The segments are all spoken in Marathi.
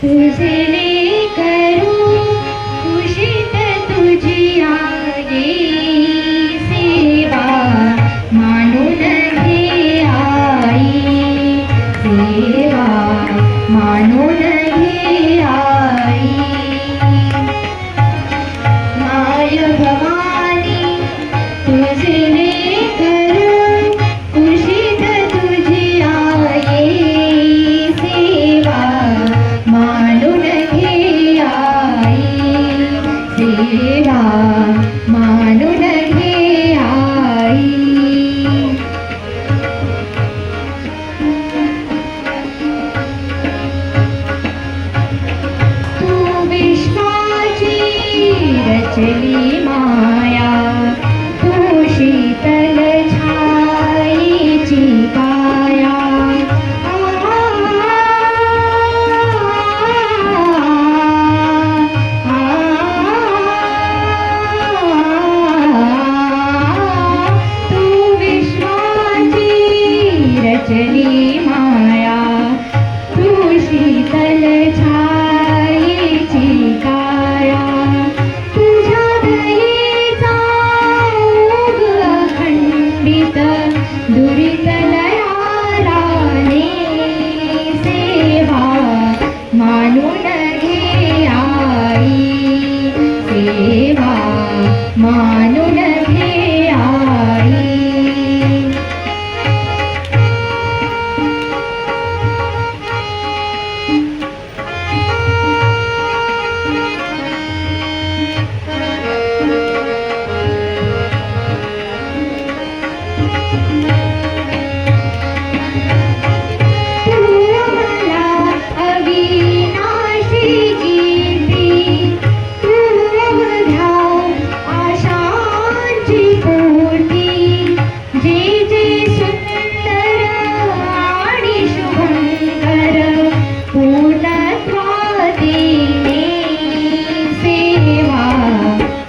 तुझे करू कुशीत तुझी आहे सेवा मानून घे आई सेवा मानून घे आई माय भवानी तुझे करू कुशीत तुझी आहे सेवा मानून घे आई सेवा मानून घे आई तू विश्वाची रचली माया तू शीतल छायेची काया तू विश्वाची रचली माया तू शीतल छायेची काया तुझ्या दयेचा ओघ अखंडित दुरित लयाराने सेवा मानून घे आई सेवा मानून घे आई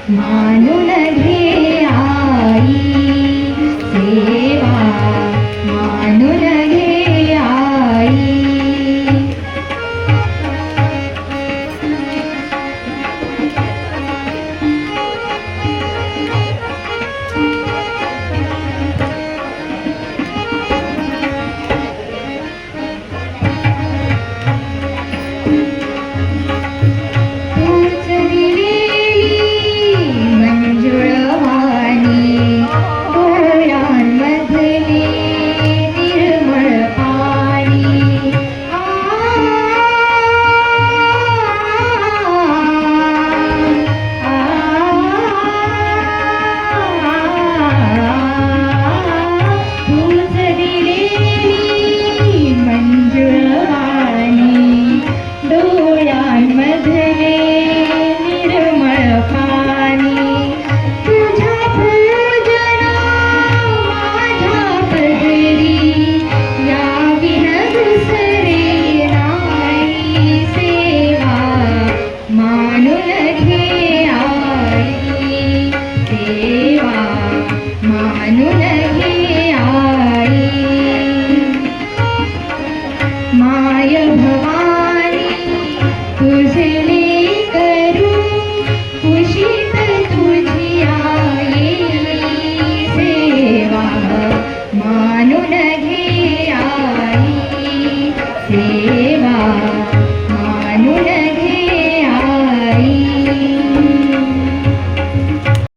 मानून घे आई सेवा मानून घे आई मानून घे आई माय भवानी तुझे करू कुशीत तुझी आहे सेवा मानून घे आई सेवा